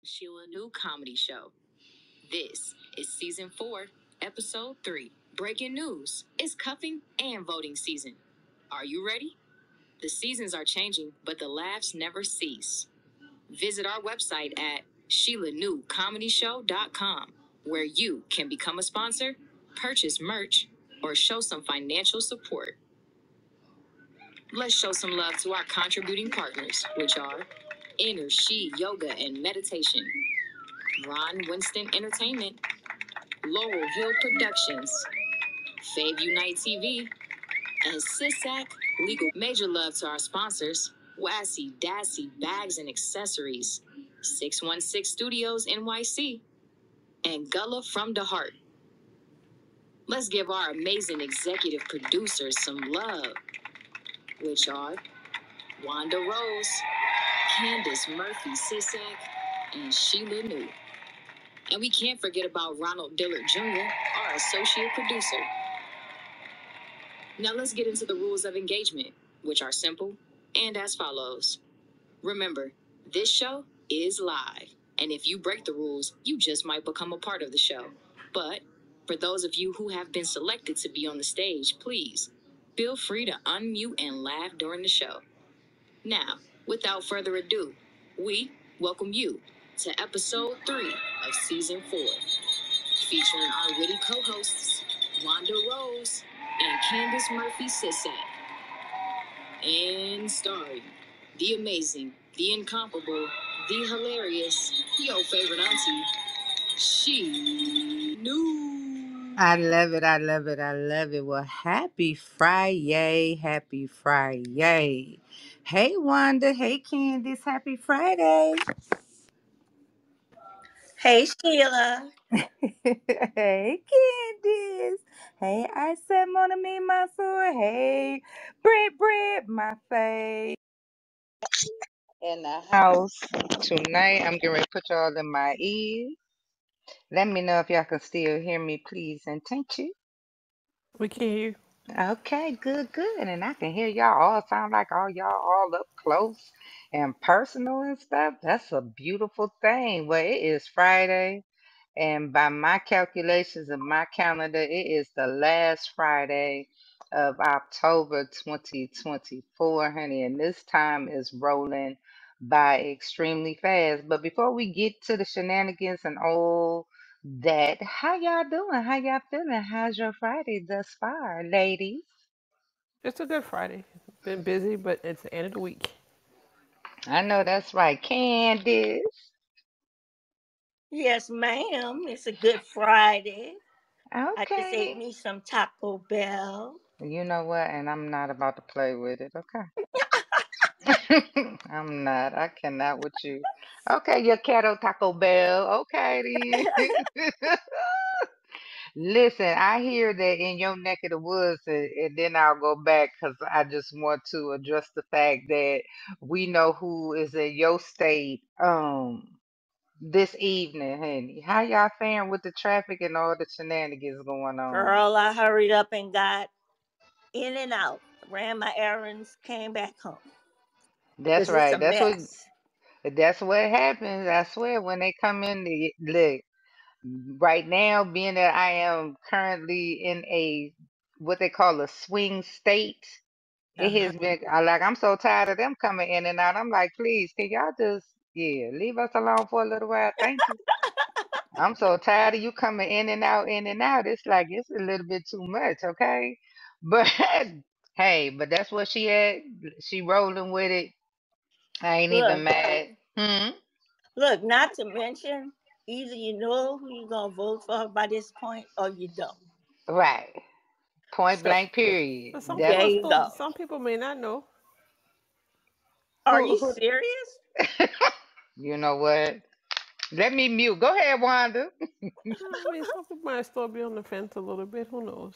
Shelia New Comedy Show. This is season 4, episode 3. Breaking news. It's cuffing and voting season. Are you ready? The seasons are changing, but the laughs never cease. Visit our website at SheilaNewComedyShow.com, where you can become a sponsor, purchase merch, or show some financial support. Let's show some love to our contributing partners, which are Inner She Yoga and Meditation, Ron Winston Entertainment, Laurel Hill Productions, Fave Unite TV, and Sisac Legal. Major love to our sponsors, Wassy Dassy Bags and Accessories, 616 Studios NYC, and Gullah from the Heart. Let's give our amazing executive producers some love, which are Wanda Rose, Candace Murphy Sisak, and Sheila New. And we can't forget about Ronald Dillard Jr., our associate producer. Now let's get into the rules of engagement, which are simple and as follows. Remember, this show is live, and if you break the rules, you just might become a part of the show. But for those of you who have been selected to be on the stage, please feel free to unmute and laugh during the show. Now, without further ado, we welcome you to episode 3 of season 4, featuring our witty co-hosts, Wanda Rose and Candace Murphy Sisak, and starring the amazing, the incomparable, the hilarious, your favorite auntie, She Knew. I love it. I love it. I love it. Well, happy Friday. Happy Friday. Hey, Wanda. Hey, Candice. Happy Friday. Hey, Sheila. Hey, Candice. Hey, I said, Mon ami, my soul. Hey, Brit, my face. In the house tonight. I'm getting ready to put y'all in my ears. Let me know if y'all can still hear me, please, and thank you. We can hear you. Okay, good. And I can hear y'all all sound like all y'all all up close and personal and stuff. That's a beautiful thing. Well, it is Friday, and by my calculations of my calendar, it is the last Friday of October 2024, honey. And this time is rolling by extremely fast. But before we get to the shenanigans and all that, how y'all doing? How y'all feeling? How's your Friday thus far, ladies? It's a good Friday. Been busy, but it's the end of the week. I know that's right, Candice. Yes, ma'am. It's a good Friday. I just ate Okay. me some Taco Bell. You know what? And I'm not about to play with it, okay? I'm not. I cannot with you. Okay, your Cato Taco Bell. Okay, then. Listen, I hear that in your neck of the woods, and then I'll go back because I just want to address the fact that we know who is in your state this evening, honey. How y'all faring with the traffic and all the shenanigans going on? Girl, I hurried up and got in and out. Ran my errands, came back home. That's Because it's right. a mess. That's what happens. I swear when they come in, look. Right now, being that I am currently in a what they call a swing state, it Uh-huh. has been like I'm so tired of them coming in and out. I'm like, please, can y'all just leave us alone for a little while? Thank you. I'm so tired of you coming in and out, in and out. It's like it's a little bit too much, okay? But hey, but that's what she had. She rolling with it. I ain't even Look, mad. Hmm. not to mention, either you know who you're going to vote for by this point or you don't. Right. Point So, blank. Period. But some there people That's you still, go. some people may not know. Are who. you Who. serious? You know what? Let me mute. Go ahead, Wanda. I mean, some people might still be on the fence a little bit. Who knows?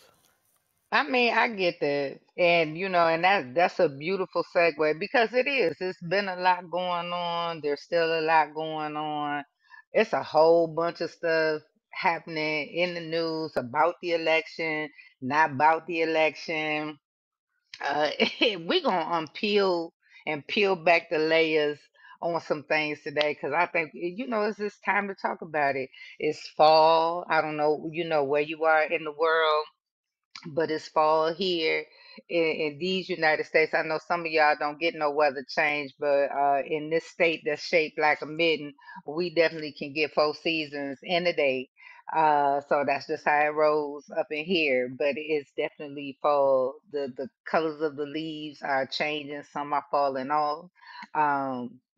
I mean, I get that. And and that's a beautiful segue because it is. It's been a lot going on. There's still a lot going on. It's a whole bunch of stuff happening in the news about the election, not about the election. Uh, we're gonna unpeel and peel back the layers on some things today because I think it's just time to talk about it. It's fall. I don't know, where you are in the world, but it's fall here in these United States. I know some of y'all don't get no weather change, but in this state that's shaped like a mitten, we definitely can get 4 seasons in a day. So that's just how it rolls up in here. But it's definitely fall. The colors of the leaves are changing. Some are falling off.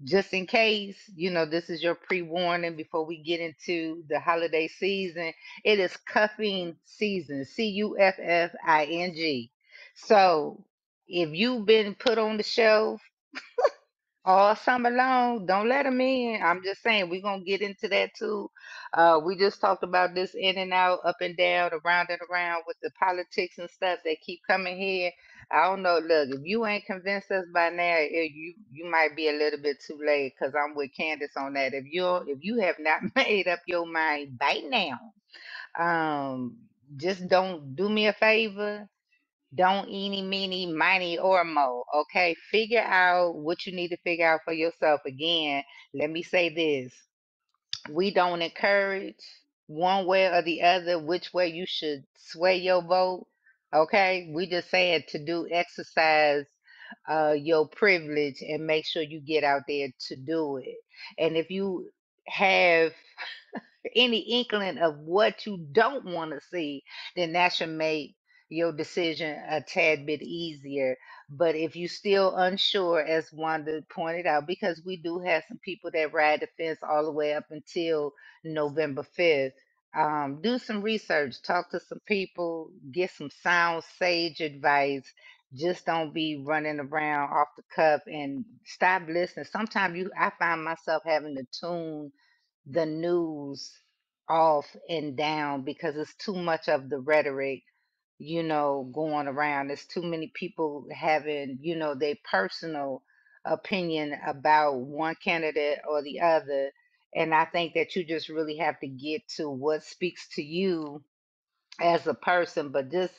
Just in case, this is your pre-warning before we get into the holiday season. It is cuffing season, cuffing. So if you've been put on the shelf all summer long, don't let them in. I'm just saying, we're going to get into that too. We just talked about this in and out, up and down, around and around with the politics and stuff that keep coming here. I don't know. Look, if you ain't convinced us by now, you might be a little bit too late because I'm with Candace on that. If you have not made up your mind by now, um, just don't do me a favor. Don't eeny, meeny, miny, or mo. Okay, figure out what you need to figure out for yourself. Again, let me say this: we don't encourage one way or the other which way you should sway your vote. Okay, we just saying to do exercise your privilege and make sure you get out there to do it. And if you have any inkling of what you don't want to see, then that should make your decision a tad bit easier. But if you still unsure, as Wanda pointed out, because we do have some people that ride the fence all the way up until November 5th, do some research, talk to some people, get some sound, sage advice. Just don't be running around off the cuff and stop listening. Sometimes I find myself having to tune the news off and down because it's too much of the rhetoric, going around. There's too many people having, their personal opinion about one candidate or the other. And I think that you just really have to get to what speaks to you as a person, but just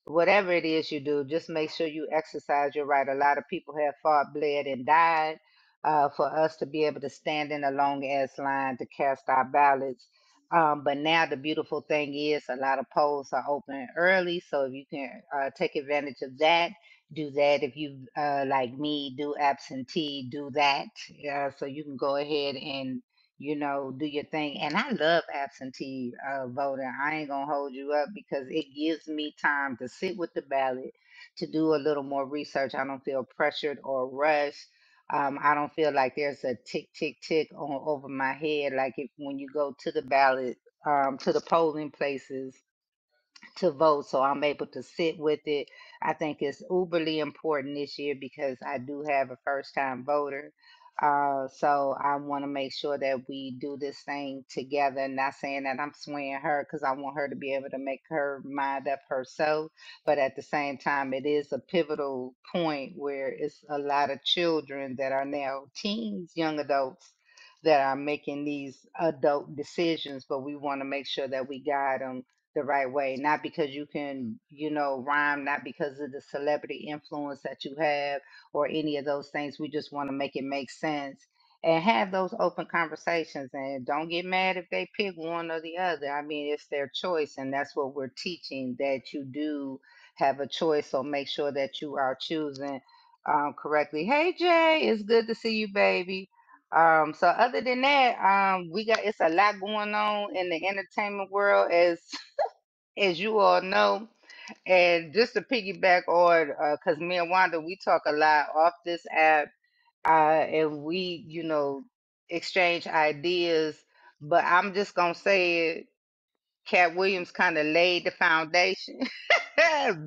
whatever it is you do, just make sure you exercise your right. A lot of people have fought, bled, and died for us to be able to stand in a long ass line to cast our ballots. But now the beautiful thing is a lot of polls are open early, so if you can take advantage of that, do that. If you like me, do absentee, do that. So you can go ahead and do your thing. And I love absentee voting. I ain't gonna hold you up because it gives me time to sit with the ballot, to do a little more research. I don't feel pressured or rushed. I don't feel like there's a tick, tick, tick on over my head. Like if when you go to the ballot, to the polling places, to vote, so I'm able to sit with it. I think it's uberly important this year because I do have a first time voter. So I want to make sure that we do this thing together. Not saying that I'm swaying her because I want her to be able to make her mind up herself. But at the same time, it is a pivotal point where it's a lot of children that are now teens, young adults that are making these adult decisions. But we want to make sure that we guide them the right way, not because you can, rhyme, not because of the celebrity influence that you have or any of those things. We just want to make it make sense and have those open conversations, and don't get mad if they pick one or the other. I mean, it's their choice, and that's what we're teaching, that you do have a choice. So make sure that you are choosing correctly. Hey Jay, it's good to see you, baby. So other than that, it's a lot going on in the entertainment world, as you all know. And just to piggyback on, because me and Wanda, we talk a lot off this app, and we, exchange ideas. But I'm just gonna say it. Cat Williams kind of laid the foundation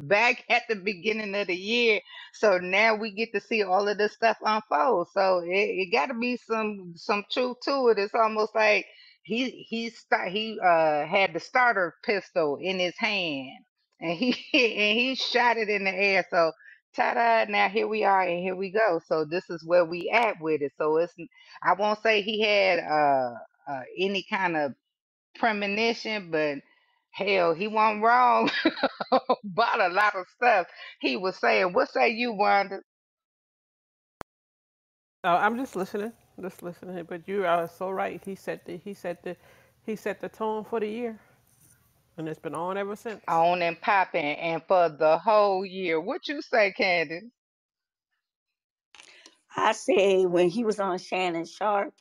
back at the beginning of the year. So now we get to see all of this stuff unfold. So it got to be some truth to it. It's almost like he had the starter pistol in his hand and he and he shot it in the air. So ta-da! Now here we are and here we go. So this is where we at with it. So I won't say he had any kind of premonition, but hell, he wasn't wrong about a lot of stuff he was saying. What say you, Wanda? I'm just listening. Just listening. But you are so right. He set the tone for the year, and it's been on ever since. On and popping, and for the whole year. What you say, Candace? I say when he was on Shannon Sharp,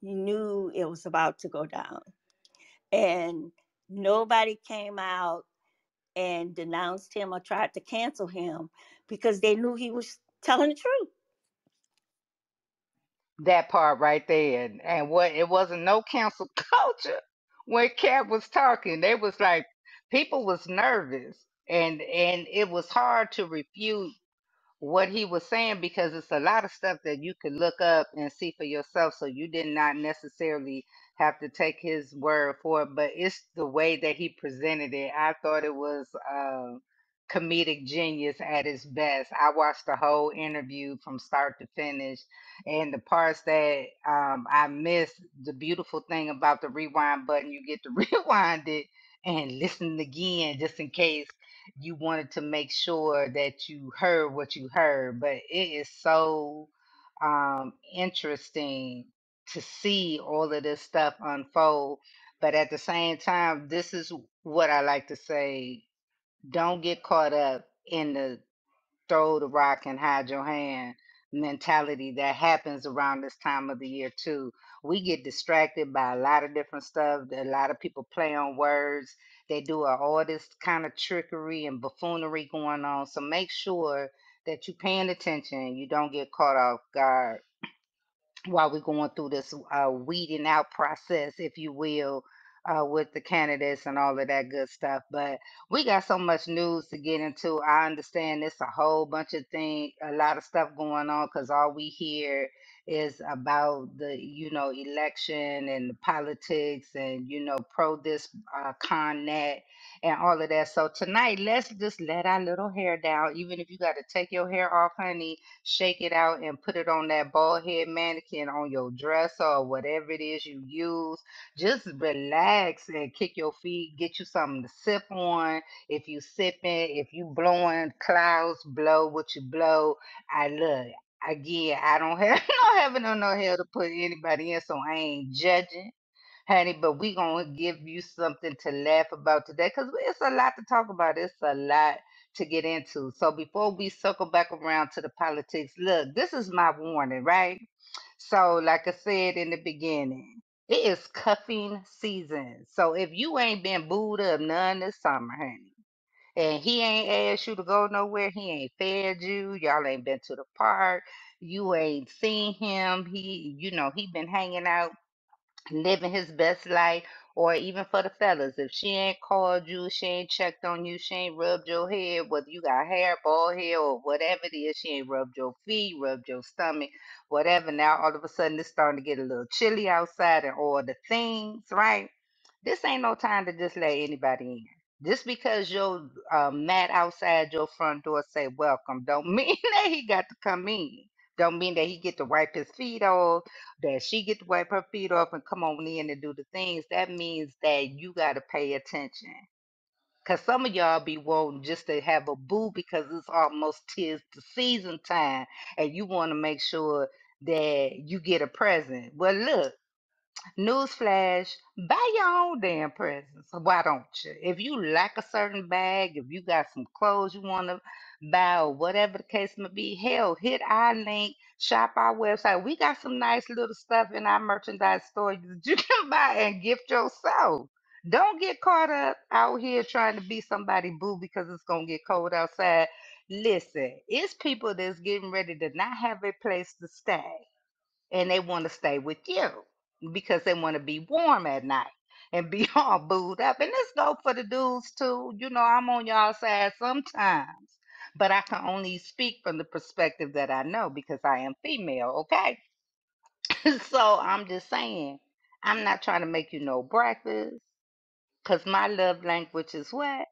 you knew it was about to go down. And nobody came out and denounced him or tried to cancel him because they knew he was telling the truth. That part right there. And what it wasn't no cancel culture when Cat was talking. They was like people was nervous and it was hard to refute what he was saying because it's a lot of stuff that you could look up and see for yourself. So you did not necessarily have to take his word for it, but it's the way that he presented it. I thought it was comedic genius at its best. I watched the whole interview from start to finish, and the parts that I missed, the beautiful thing about the rewind button, you get to rewind it and listen again just in case you wanted to make sure that you heard what you heard. But it is so interesting to see all of this stuff unfold. But at the same time, this is what I like to say: don't get caught up in the throw the rock and hide your hand mentality that happens around this time of the year too. We get distracted by a lot of different stuff. A lot of people play on words. They do all this kind of trickery and buffoonery going on. So make sure that you're paying attention. You don't get caught off guard while we're going through this weeding out process, if you will, with the candidates and all of that good stuff. But we got so much news to get into. I understand it's a whole bunch of things, a lot of stuff going on because all we hear is about the, election and the politics and, pro this, con that and all of that. So tonight, let's just let our little hair down. Even if you got to take your hair off, honey, shake it out and put it on that bald head mannequin on your dresser or whatever it is you use. Just relax and kick your feet. Get you something to sip on. If you sipping, if you blowing clouds, blow what you blow. I look. Again, I don't have no heaven or no hell to put anybody in, so I ain't judging, honey, but we gonna give you something to laugh about today because it's a lot to talk about. It's a lot to get into. So before we circle back around to the politics, look, this is my warning, right? So, like I said in the beginning, it is cuffing season. So if you ain't been booed up none this summer, honey, and he ain't asked you to go nowhere, he ain't fed you, y'all ain't been to the park, you ain't seen him, he been hanging out living his best life, or even for the fellas, if she ain't called you, she ain't checked on you, she ain't rubbed your head, whether you got hair, bald hair, or whatever it is, she ain't rubbed your feet, rubbed your stomach, whatever. Now all of a sudden it's starting to get a little chilly outside and all the things, right? This ain't no time to just let anybody in. Just because your mat outside your front door say welcome, don't mean that he got to come in. Don't mean that he get to wipe his feet off, that she get to wipe her feet off and come on in and do the things. That means that you got to pay attention. Cause some of y'all be wanting just to have a boo because it's almost tis the season time, and you want to make sure that you get a present. Well, look, newsflash, buy your own damn presents. Why don't you? If you like a certain bag, if you got some clothes you want to buy or whatever the case may be, hell, hit our link, shop our website. We got some nice little stuff in our merchandise store that you can buy and gift yourself. Don't get caught up out here trying to be somebody boo because it's going to get cold outside. Listen, it's people that's getting ready to not have a place to stay and they want to stay with you because they want to be warm at night and be all booed up. And this go for the dudes too. I'm on y'all side sometimes, but I can only speak from the perspective that I know because I am female, okay? So I'm just saying, I'm not trying to make you no breakfast because my love language is what?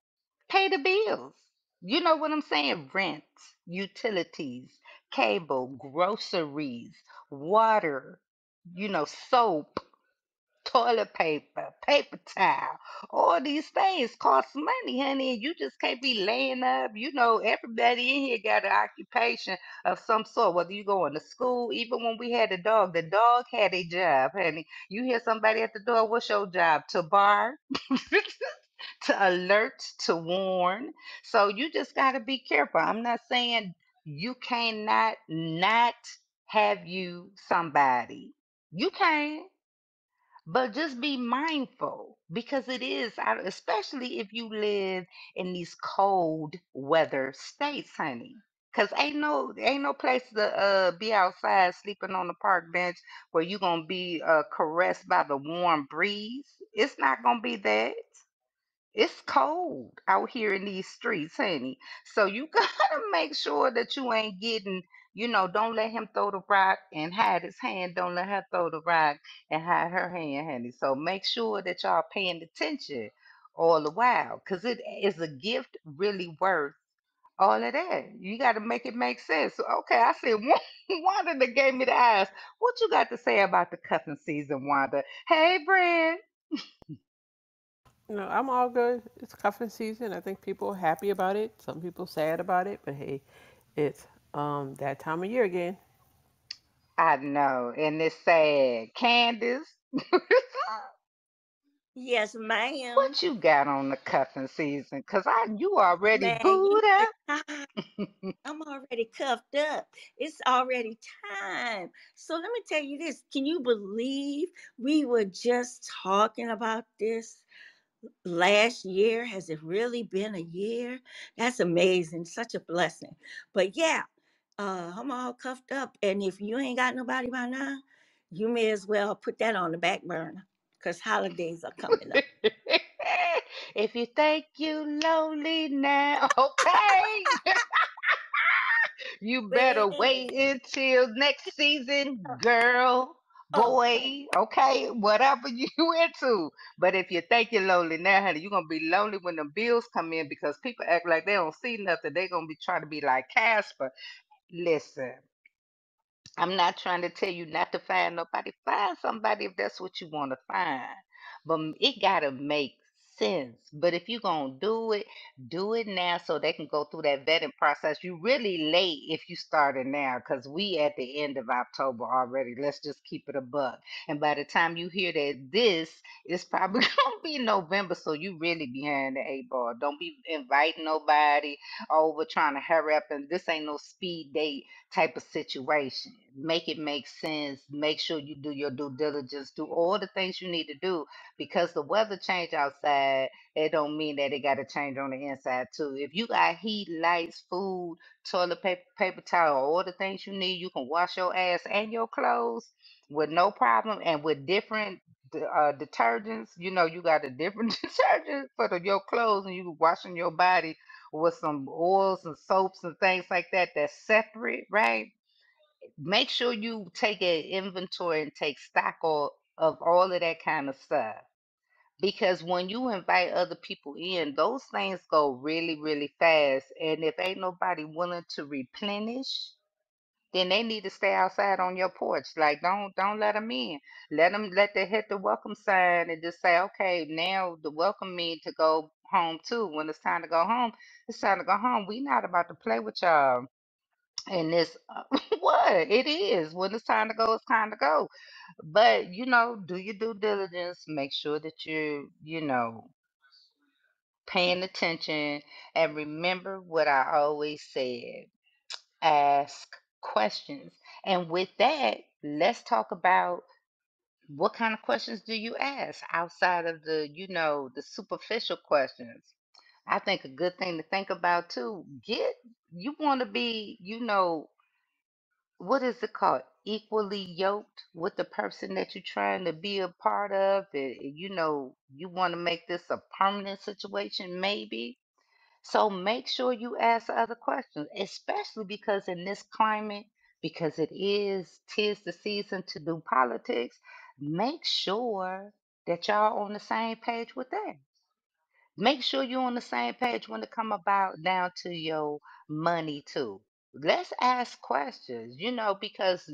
Pay the bills. You know what I'm saying? Rent, utilities, cable, groceries, water, soap, toilet paper, paper towel, all these things cost money, honey, and you just can't be laying up. You know, everybody in here got an occupation of some sort, whether you going to school, even when we had the dog had a job, honey. You hear somebody at the door, what's your job? To bark, to alert, to warn. So you just got to be careful. I'm not saying you cannot not have you somebody. You can, but just be mindful because it is, especially if you live in these cold weather states, honey. Cause ain't no place to be outside sleeping on the park bench where you gonna be caressed by the warm breeze. It's not gonna be that. It's cold out here in these streets, honey. So you gotta make sure that you ain't getting, don't let him throw the rock and hide his hand. Don't let her throw the rock and hide her hand, honey. So make sure that y'all paying attention all the while. Cause it is a gift really worth all of that. You gotta make it make sense. So, okay, I said Wanda that gave me the eyes. What you got to say about the cuffing season, Wanda? Hey, Brent. No, I'm all good. It's cuffing season. I think people are happy about it. Some people sad about it, but hey, it's that time of year again. I know, and it's sad. Candace, Yes, ma'am. what you got on the cuffing season? Cause you already Man, booed it's up. time. I'm already cuffed up. It's already time. So let me tell you this. Can you believe we were just talking about this last year? Has it really been a year? That's amazing. Such a blessing. But yeah, I'm all cuffed up. And if you ain't got nobody by now, you may as well put that on the back burner because holidays are coming up. If you think you lonely now, okay, you better Baby. wait until next season, girl, Oh, boy, okay, whatever you into. But if you think you're lonely now, honey, you're gonna be lonely when the bills come in because people act like they don't see nothing. They're gonna be trying to be like Casper. Listen, I'm not trying to tell you not to find nobody. Find somebody if that's what you want to find. But it got to make sense. But if you're going to do it now so they can go through that vetting process. You really late if you started now because we at the end of October already. Let's just keep it a buck. And by the time you hear that this, it's probably going to be November. So you really behind the eight ball. Don't be inviting nobody over trying to hurry up. And this ain't no speed date type of situation. Make it make sense. Make sure you do your due diligence. Do all the things you need to do because the weather change outside. It don't mean that it got to change on the inside too. If you got heat, lights, food, toilet paper, paper towel, all the things you need, you can wash your ass and your clothes with no problem and with different detergents. You know, you got a different detergent for your clothes and you washing your body with some oils and soaps and things like that that's separate, right? Make sure you take an inventory and take stock of all of that kind of stuff. Because when you invite other people in, those things go really, really fast. And if ain't nobody willing to replenish, then they need to stay outside on your porch. Like don't let them in. Let them hit the welcome sign and just say, okay, now the welcome me to go home too. When it's time to go home, it's time to go home. We not about to play with y'all. And this what it is. When it's time to go, it's time to go. But do your due diligence. Make sure that you're paying attention. And remember what I always said, ask questions. And with that, let's talk about what kind of questions do you ask outside of the superficial questions. I think a good thing to think about too, you want to be, what is it called? Equally yoked with the person that you're trying to be a part of. You want to make this a permanent situation, maybe. So make sure you ask other questions, especially because in this climate, because tis the season to do politics, make sure that y'all on the same page with that. Make sure you're on the same page when it come about down to your money too. Let's ask questions, because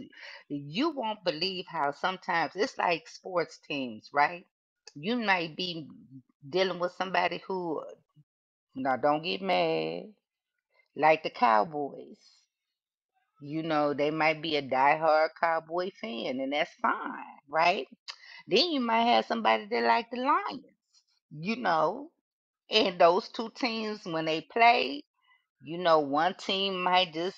you won't believe how sometimes it's like sports teams, right? You might be dealing with somebody who, now don't get mad, like the Cowboys. They might be a diehard Cowboy fan, and that's fine, right? Then you might have somebody that like the Lions, you know, and those two teams when they play, one team might just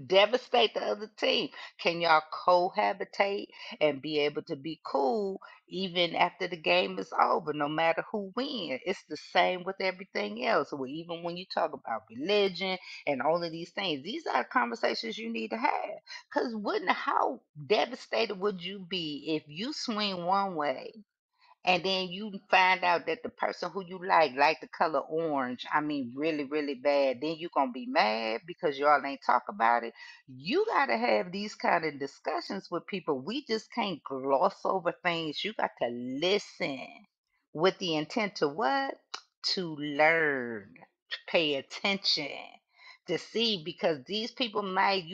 devastate the other team. Can y'all cohabitate and be able to be cool even after the game is over, no matter who wins? It's the same with everything else. Well, even when you talk about religion and all of these things, these are conversations you need to have. Because wouldn't how devastated would you be if you swing one way and then you find out that the person who you like the color orange, I mean really really bad, then you gonna be mad because y'all ain't talk about it. You gotta have these kind of discussions with people. We just can't gloss over things. You got to listen with the intent to what? To learn, to pay attention, to see, because these people might,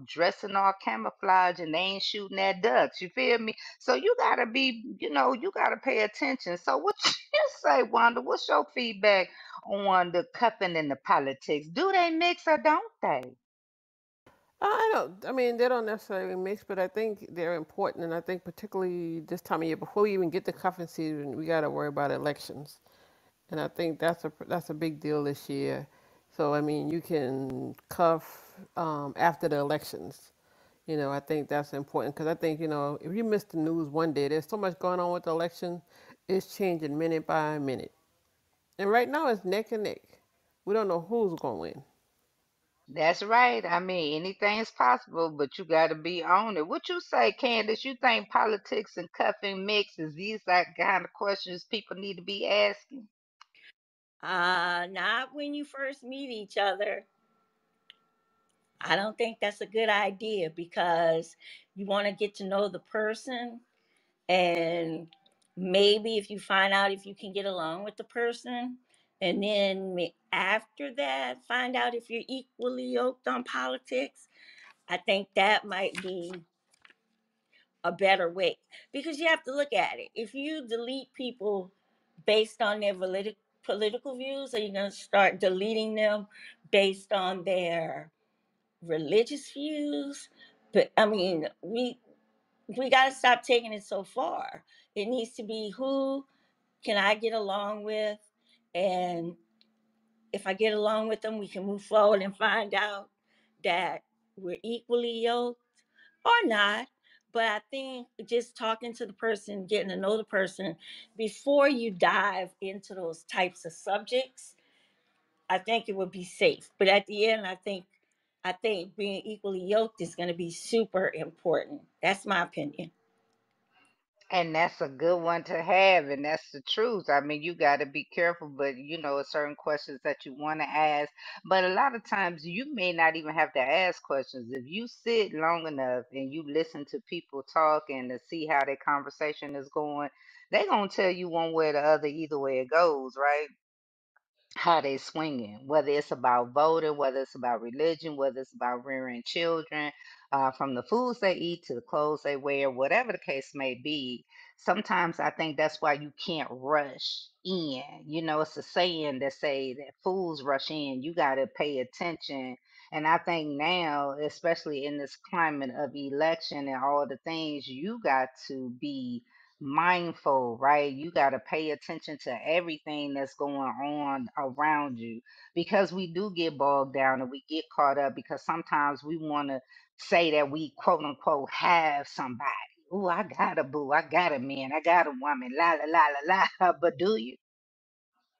dressing all camouflage and they ain't shooting at ducks. You feel me? So you gotta be, you gotta pay attention. So what you say, Wanda? What's your feedback on the cupping and the politics? Do they mix or don't they? I don't. I mean, they don't necessarily mix, but I think they're important, and I think particularly this time of year, before we even get to cuffing season, we got to worry about elections, and I think that's a big deal this year. So I mean, you can cuff after the elections. I think that's important because I think if you miss the news one day, there's so much going on with the election. It's changing minute by minute, and right now it's neck and neck. We don't know who's going to win. That's right. I mean, anything's possible, but you got to be on it. What you say, Candace? You think politics and cuffing mixes? These are kind of questions people need to be asking. Not when you first meet each other. I don't think that's a good idea because you want to get to know the person, and maybe if you find out if you can get along with the person, and then after that find out if you're equally yoked on politics. I think that might be a better way, because you have to look at it. If you delete people based on their political views, are you going to start deleting them based on their religious views? But I mean, we got to stop taking it so far. It needs to be, who can I get along with, and if I get along with them, we can move forward and find out that we're equally yoked or not. But I think just talking to the person, getting to know the person before you dive into those types of subjects, I think it would be safe. But at the end, I think being equally yoked is going to be super important. That's my opinion. And that's a good one to have, and that's the truth. I mean, you got to be careful, but certain questions that you want to ask. But a lot of times, you may not even have to ask questions. If you sit long enough and you listen to people talk and to see how their conversation is going, they're going to tell you one way or the other, either way it goes, right? How they swinging, whether it's about voting, whether it's about religion, whether it's about rearing children, from the foods they eat to the clothes they wear, whatever the case may be. Sometimes I think that's why you can't rush in. It's a saying that say that fools rush in. You got to pay attention. And I think now, especially in this climate of election and all the things, you got to be mindful, right? You got to pay attention to everything that's going on around you, because we do get bogged down and we get caught up because sometimes we want to say that we quote unquote have somebody. Ooh, I got a boo, I got a man, I got a woman, la la la la la. But do you?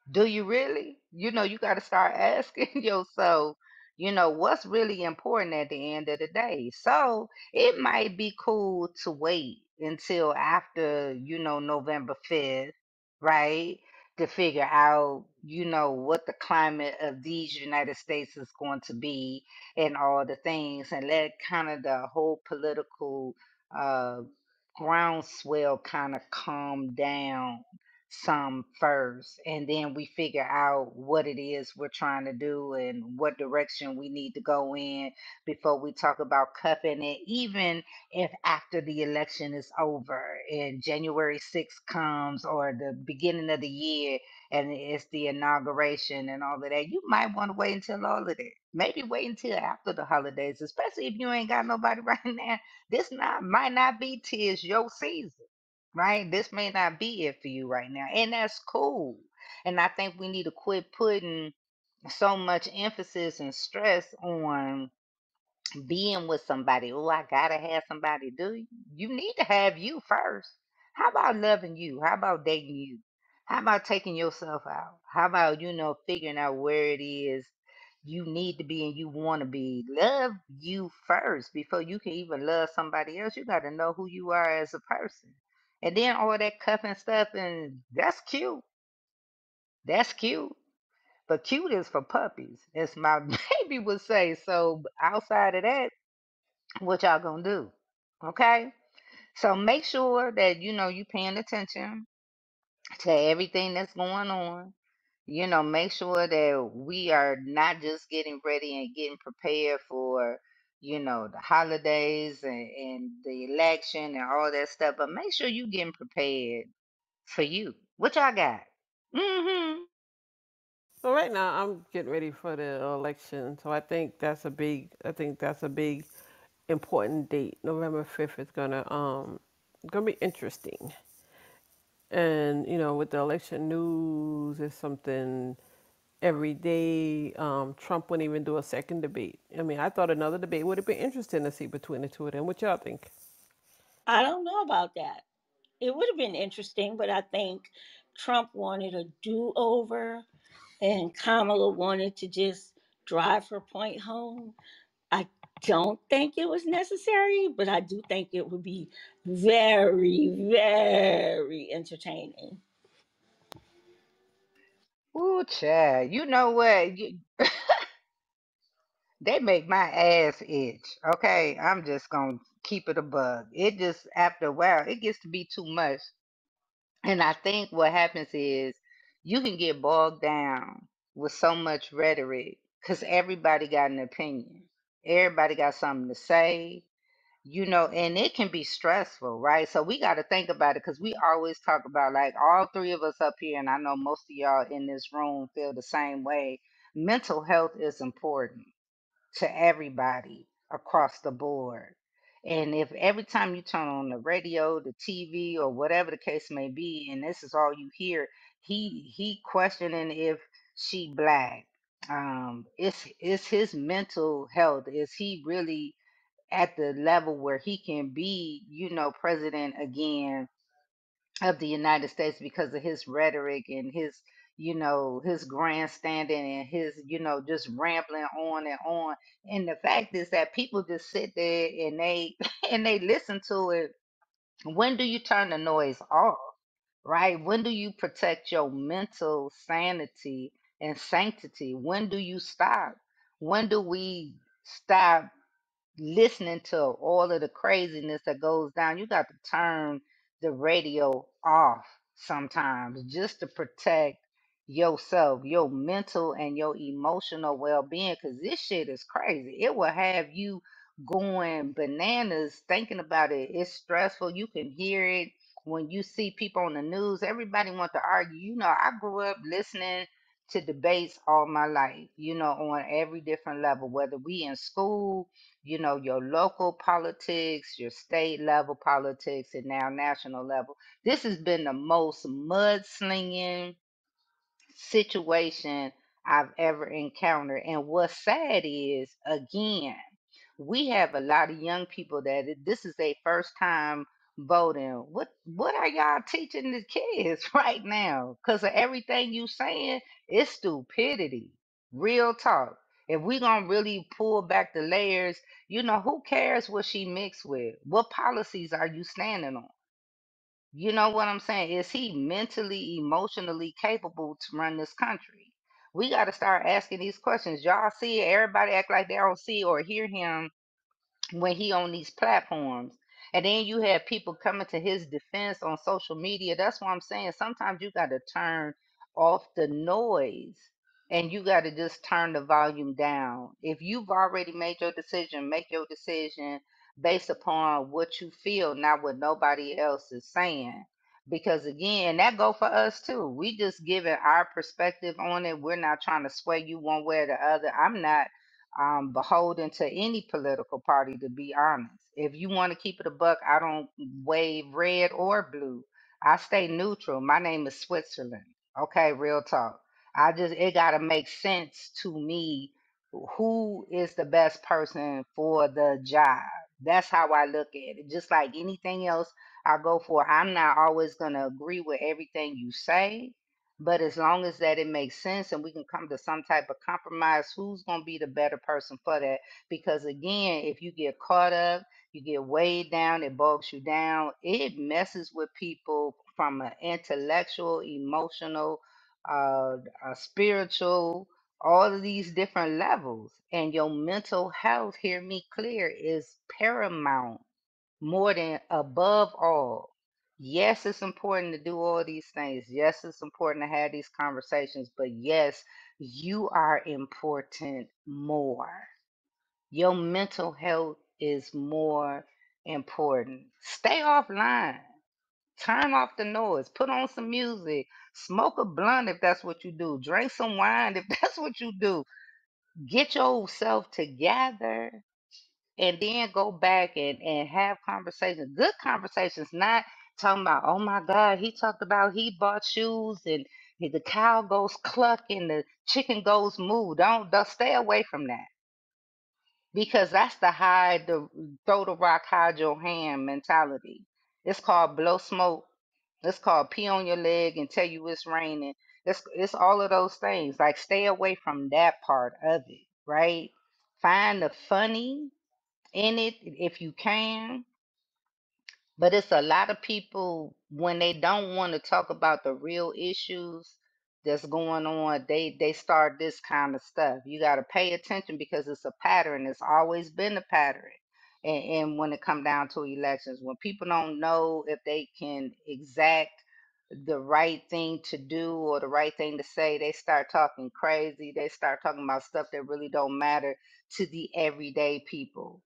Do you really? You got to start asking yourself, what's really important at the end of the day. So it might be cool to wait until after, November 5th, right? To figure out, what the climate of these United States is going to be and all the things, and let kind of the whole political uh, groundswell kind of calm down some first, and then we figure out what it is we're trying to do and what direction we need to go in before we talk about cuffing it. Even if after the election is over and January 6th comes, or the beginning of the year and it's the inauguration and all of that, you might want to wait until all of that. Maybe wait until after the holidays, especially if you ain't got nobody right now. This not might not be tis your season, right? This may not be it for you right now, and that's cool. And I think we need to quit putting so much emphasis and stress on being with somebody. Oh, I gotta have somebody. Do you? You need to have you first. How about loving you? How about dating you? How about taking yourself out? How about, figuring out where it is you need to be and you want to be? Love you first before you can even love somebody else. You got to know who you are as a person. And then all that cuffing stuff, and that's cute. That's cute. But cute is for puppies, as my baby would say. So outside of that, what y'all gonna do? Okay? So make sure that you paying attention to everything that's going on. Make sure that we are not just getting ready and getting prepared for, the holidays and the election and all that stuff, but make sure you getting prepared for you. What y'all got? Mm-hmm. So right now I'm getting ready for the election. So I think that's a big important date. November 5th is gonna be interesting. And with the election news, it's something every day. Trump wouldn't even do a second debate. I mean, I thought another debate would have been interesting to see between the two of them. What y'all think? I don't know about that. It would have been interesting, but I think Trump wanted a do over and Kamala wanted to just drive her point home. I don't think it was necessary, but I do think it would be very, very entertaining. Ooh, Chad. You know what? They make my ass itch. Okay, I'm just gonna keep it a bug. It just after a while, it gets to be too much. And I think what happens is you can get bogged down with so much rhetoric because everybody got an opinion. Everybody got something to say, and it can be stressful, right? So we got to think about it because we always talk about, like, all three of us up here, and I know most of y'all in this room feel the same way. Mental health is important to everybody across the board. And if every time you turn on the radio, the TV, or whatever the case may be, and this is all you hear, he questioning if she black. It's his mental health. Is he really at the level where he can be, president again of the United States because of his rhetoric and his grandstanding and his, just rambling on and on. And the fact is that people just sit there and they and they listen to it. When do you turn the noise off? Right? When do you protect your mental sanity and sanctity? When do you stop? When do we stop listening to all of the craziness that goes down? You got to turn the radio off sometimes just to protect yourself, your mental and your emotional well-being, because this shit is crazy. It will have you going bananas thinking about it. It's stressful. You can hear it when you see people on the news. Everybody wants to argue. I grew up listening to debates all my life, on every different level, whether we in school, your local politics, your state level politics, and now national level. This has been the most mudslinging situation I've ever encountered. And what's sad is, again, we have a lot of young people that this is their first time voting. What are y'all teaching the kids right now? Because of everything you saying, it's stupidity. Real talk. If we gonna really pull back the layers, who cares what she mixed with? What policies are you standing on? You know what I'm saying? Is he mentally, emotionally capable to run this country? We got to start asking these questions. Y'all see it? Everybody act like they don't see or hear him when he on these platforms. And then you have people coming to his defense on social media. That's what I'm saying. Sometimes you got to turn off the noise and you got to just turn the volume down. If you've already made your decision, make your decision based upon what you feel, not what nobody else is saying. Because again, that go for us too. We just giving our perspective on it. We're not trying to sway you one way or the other. I'm not beholden to any political party, to be honest. If you want to keep it a buck, I don't wave red or blue. I stay neutral. My name is Switzerland. Okay, real talk. It got to make sense to me who is the best person for the job. That's how I look at it. Just like anything else I go for, I'm not always going to agree with everything you say, but as long as that it makes sense and we can come to some type of compromise, who's going to be the better person for that? Because again, if you get caught up, you get weighed down, it bogs you down, it messes with people from an intellectual, emotional, spiritual, all of these different levels. And your mental health, hear me clear, is paramount more than above all. Yes, it's important to do all these things. Yes, it's important to have these conversations, but yes, you are important more. Your mental health is more important. Stay offline. Turn off the noise. Put on some music. Smoke a blunt if that's what you do. Drink some wine if that's what you do. Get yourself together and then go back and have conversations, good conversations, not talking about, oh my God, he talked about he bought shoes and the cow goes cluck and the chicken goes moo. Don't stay away from that because that's the hide the throw the rock, hide your hand mentality. It's called blow smoke. It's called pee on your leg and tell you it's raining. It's all of those things. Like stay away from that part of it, right? Find the funny in it if you can. But it's a lot of people when they don't want to talk about the real issues that's going on, they start this kind of stuff. You got to pay attention because it's a pattern. It's always been a pattern. And when it come down to elections, when people don't know if they can exact the right thing to do or the right thing to say, they start talking crazy. They start talking about stuff that really don't matter to the everyday people.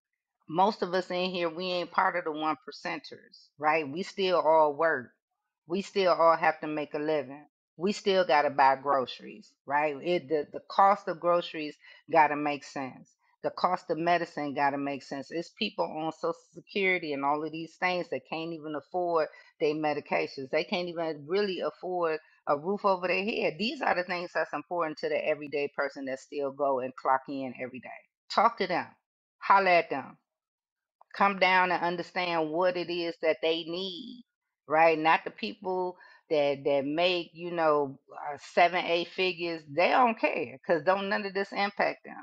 Most of us in here, we ain't part of the 1%ers, right? We still all work. We still all have to make a living. We still got to buy groceries, right? The cost of groceries got to make sense. The cost of medicine got to make sense. It's people on Social Security and all of these things that can't even afford their medications. They can't even really afford a roof over their head. These are the things that's important to the everyday person that still go and clock in every day. Talk to them. Holler at them. Come down and understand what it is that they need, right? Not the people that make, 7, 8 figures. They don't care because don't none of this impact them.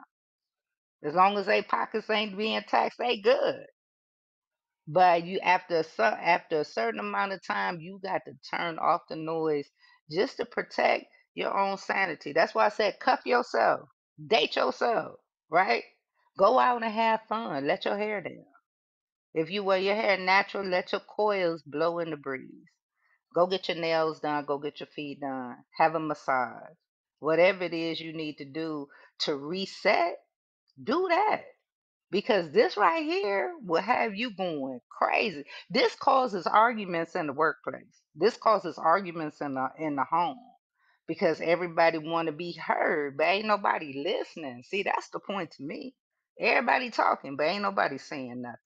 As long as their pockets ain't being taxed, they good. But you after a certain amount of time, you got to turn off the noise just to protect your own sanity. That's why I said cuff yourself, date yourself, right? Go out and have fun. Let your hair down. If you wear your hair natural, let your coils blow in the breeze. Go get your nails done. Go get your feet done. Have a massage. Whatever it is you need to do to reset, do that. Because this right here will have you going crazy. This causes arguments in the workplace. This causes arguments in the home because everybody want to be heard, but ain't nobody listening. See, that's the point to me. Everybody talking, but ain't nobody saying nothing.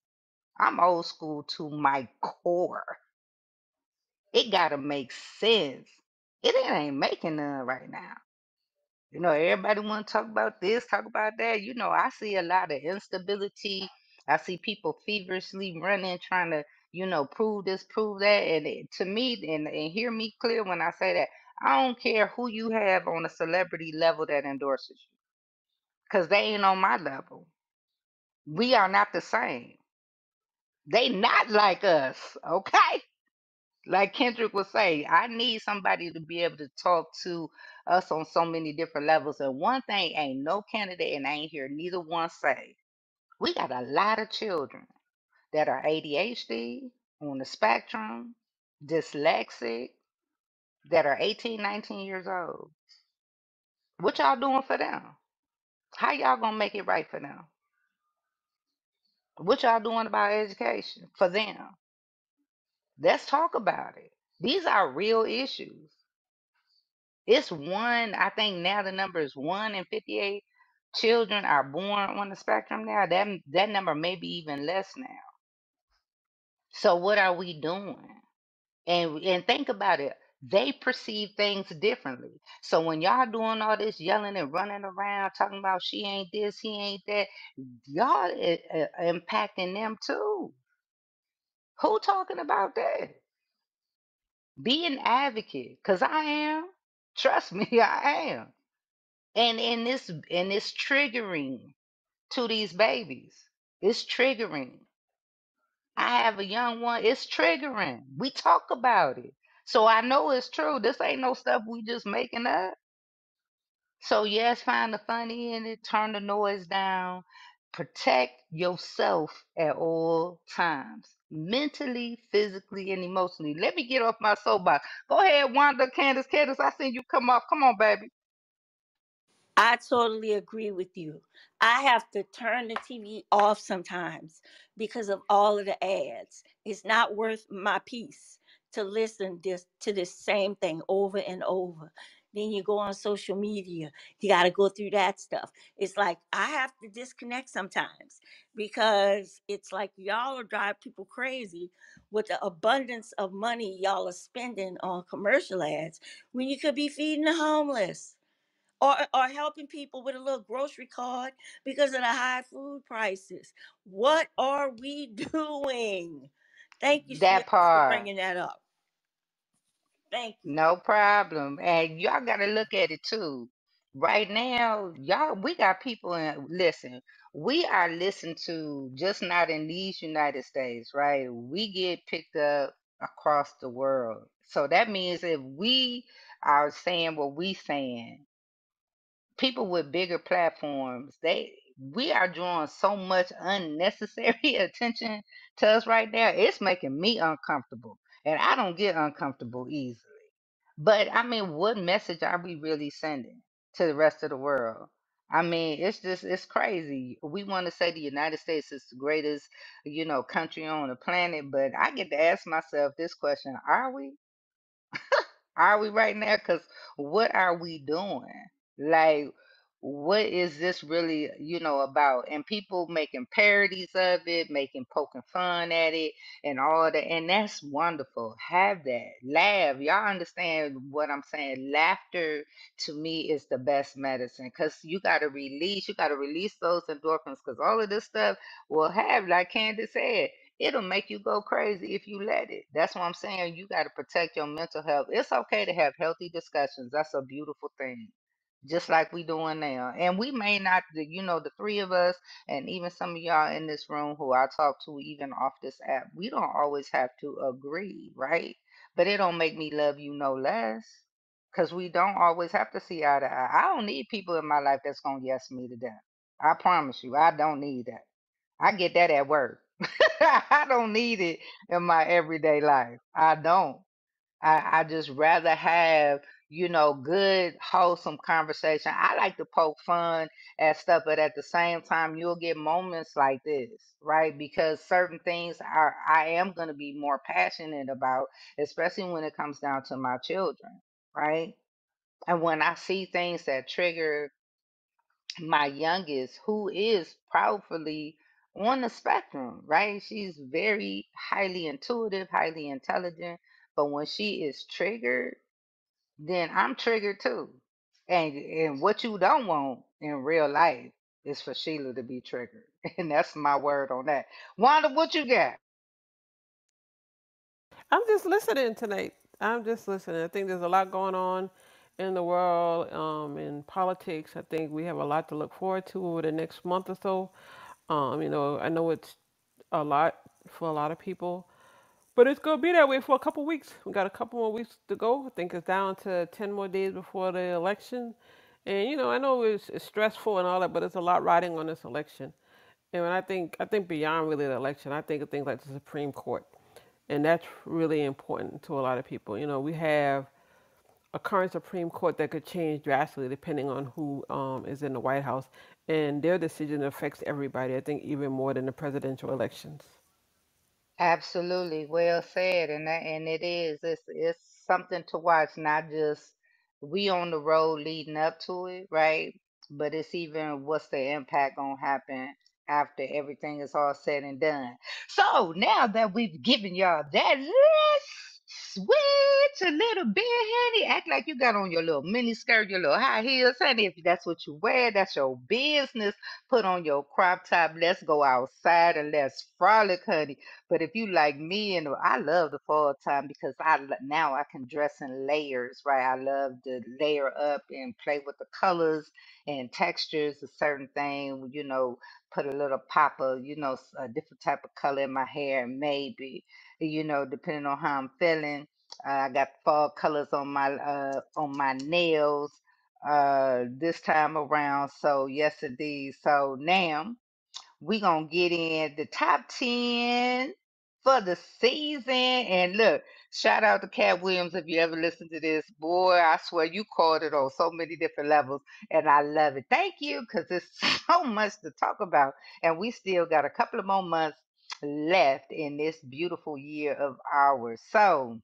I'm old school to my core. It gotta make sense. It ain't making none right now. Everybody want to talk about this, talk about that. I see a lot of instability. I see people feverishly running, trying to, prove this, prove that. And to me, and hear me clear when I say that, I don't care who you have on a celebrity level that endorses you, because they ain't on my level. We are not the same. They not like us, okay? Like Kendrick would say, I need somebody to be able to talk to us on so many different levels. And one thing ain't no candidate, and I ain't hear neither one say, we got a lot of children. that are ADHD, on the spectrum, dyslexic, that are 18, 19 years old. What y'all doing for them? How y'all gonna make it right for them? What y'all doing about education for them? Let's talk about it. These are real issues. It's one, I think now the number is 1 in 58 children are born on the spectrum now. That number may be even less now. So what are we doing? And think about it. They perceive things differently. So when y'all doing all this yelling and running around talking about she ain't this, he ain't that, y'all impacting them too. Who talking about that? Be an advocate, cause I am. Trust me, I am. And it's triggering to these babies. It's triggering. I have a young one. It's triggering. We talk about it. So I know it's true. This ain't no stuff we just making up. So yes, find the funny in it, turn the noise down, protect yourself at all times. Mentally, physically, and emotionally. Let me get off my soapbox. Go ahead, Wanda, Candace, I seen you come off. Come on, baby. I totally agree with you. I have to turn the TV off sometimes because of all of the ads. It's not worth my peace to listen to this same thing over and over. Then you go on social media, you got to go through that stuff. It's like I have to disconnect sometimes because it's like y'all are driving people crazy with the abundance of money y'all are spending on commercial ads when you could be feeding the homeless or helping people with a little grocery card because of the high food prices. What are we doing? Thank you, Sheila, That for part. bringing that up. Thank you. No problem. And y'all got to look at it too. Right now, y'all, we got people in, listen, we are listened to just not in these United States, right? We get picked up across the world. So that means if we are saying what we saying, people with bigger platforms, we are drawing so much unnecessary attention to us right now. It's making me uncomfortable. And I don't get uncomfortable easily. But I mean, what message are we really sending to the rest of the world? I mean, it's crazy. We want to say the United States is the greatest, country on the planet, but I get to ask myself this question: Are we? Are we right now? Because what are we doing? Like, what is this really, about? And people making parodies of it, poking fun at it, and all that. And that's wonderful. Have that. Laugh. Y'all understand what I'm saying? Laughter to me is the best medicine because you got to release those endorphins because all of this stuff will have, like Candace said, it'll make you go crazy if you let it. That's what I'm saying. You got to protect your mental health. It's okay to have healthy discussions. That's a beautiful thing. Just like we doing now. And we may not, the three of us and even some of y'all in this room who I talk to even off this app, we don't always have to agree, right? But it don't make me love you no less. Because we don't always have to see eye to eye. I don't need people in my life that's going to yes me to death. I promise you, I don't need that. I get that at work. I don't need it in my everyday life. I don't. I just rather have, good, wholesome conversation. I like to poke fun at stuff, but at the same time, you'll get moments like this, right? Because certain things I am going to be more passionate about, especially when it comes down to my children, right? And when I see things that trigger my youngest, who is proudly on the spectrum, right? She's very highly intuitive, highly intelligent, but when she is triggered, then I'm triggered too. And what you don't want in real life is for Sheila to be triggered. And that's my word on that. Wanda, what you got? I'm just listening tonight. I'm just listening. I think there's a lot going on in the world, in politics. I think we have a lot to look forward to over the next month or so. I know it's a lot for a lot of people, but it's gonna be that way for a couple weeks. We got a couple more weeks to go. I think it's down to 10 more days before the election, and I know it's stressful and all that, but it's a lot riding on this election. And when I think beyond really the election, I think of things like the Supreme Court, and that's really important to a lot of people. We have a current Supreme Court that could change drastically depending on who is in the White House, and their decision affects everybody. I think even more than the presidential elections. Absolutely, well said, and it is. It's something to watch, not just we on the road leading up to it, right? But it's even what's the impact gonna happen after everything is all said and done. So now that we've given y'all that, let's switch a little bit, honey. Act like you got on your little mini skirt, your little high heels, honey. If that's what you wear, that's your business. Put on your crop top. Let's go outside and let's frolic, honey. But if you like me, and I love the fall time because now I can dress in layers, right? I love to layer up and play with the colors and textures, a certain thing, put a little pop of, a different type of color in my hair, maybe, depending on how I'm feeling. I got fall colors on my nails this time around. So yes, indeed. So now we gonna get in the top 10 for the season. And look, shout out to Cat Williams if you ever listen to this. Boy, I swear you called it on so many different levels, and I love it. Thank you, because there's so much to talk about. And we still got a couple of more months left in this beautiful year of ours. So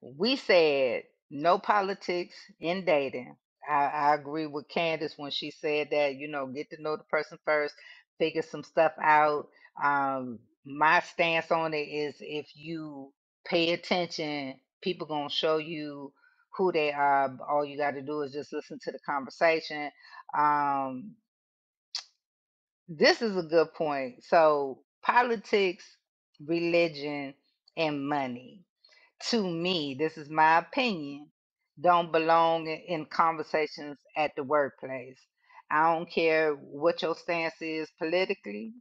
we said no politics in dating. I agree with Candace when she said that, get to know the person first, figure some stuff out. My stance on it is if you pay attention, people gonna show you who they are. All you got to do is just listen to the conversation. Um, this is a good point. So politics, religion, and money, to me, this is my opinion, don't belong in conversations at the workplace. I don't care what your stance is politically.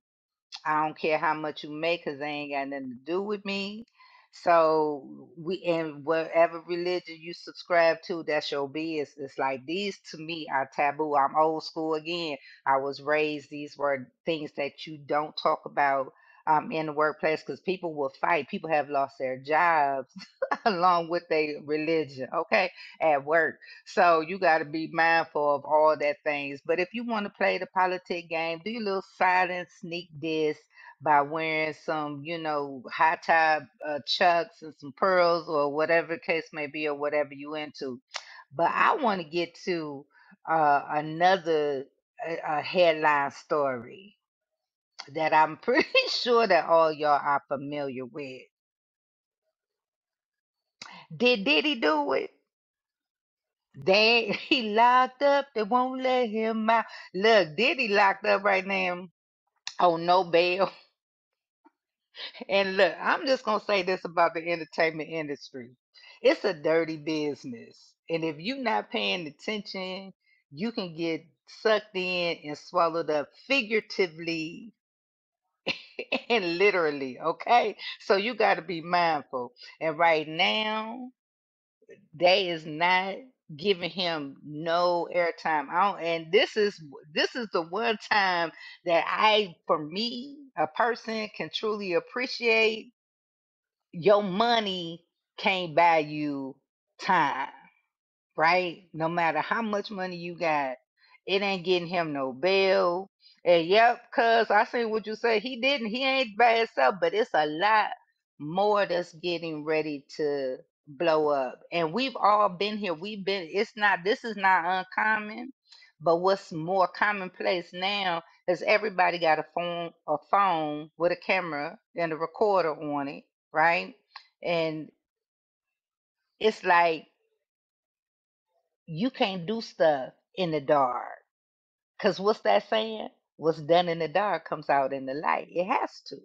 I don't care how much you make because they ain't got nothing to do with me. So and whatever religion you subscribe to, that's your business. It's like these to me are taboo. I'm old school again. I was raised, these were things that you don't talk about in the workplace because people will fight. People have lost their jobs along with their religion, okay, at work. So you got to be mindful of all that things. But if you want to play the politic game, do your little silent sneak diss by wearing some, high top chucks and some pearls or whatever the case may be or whatever you into. But I want to get to another headline story that I'm pretty sure that all y'all are familiar with. Did Diddy do it? They he locked up. They won't let him out. Look, Diddy locked up right now on no bail. And look, I'm just gonna say this about the entertainment industry. It's a dirty business. And if you're not paying attention, you can get sucked in and swallowed up figuratively and literally, okay? So you gotta be mindful. And right now, they is not giving him no airtime. I don't, and this is the one time that for me, a person can truly appreciate your money can't buy you time, right? No matter how much money you got, it ain't getting him no bail. And yep, cuz I seen what you say. He ain't by himself, but it's a lot more that's getting ready to blow up. And we've all been here. This is not uncommon, but what's more commonplace now is everybody got a phone with a camera and a recorder on it, right? And it's like you can't do stuff in the dark. Because what's that saying? What's done in the dark comes out in the light. It has to,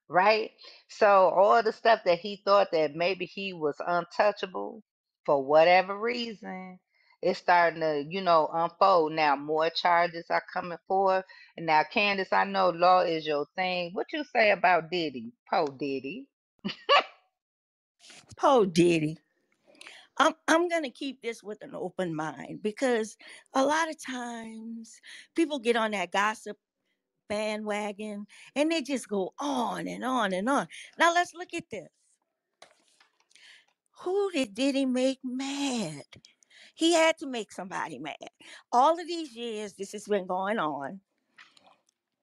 right? So all the stuff that he thought that maybe he was untouchable for whatever reason, it's starting to, unfold. Now more charges are coming forth. And now, Candace, I know law is your thing. What you say about Diddy? Po Diddy. Oh, Diddy. I'm gonna keep this with an open mind because a lot of times people get on that gossip bandwagon, and they just go on and on and on. Now let's look at this. Who did he make mad? He had to make somebody mad. All of these years, this has been going on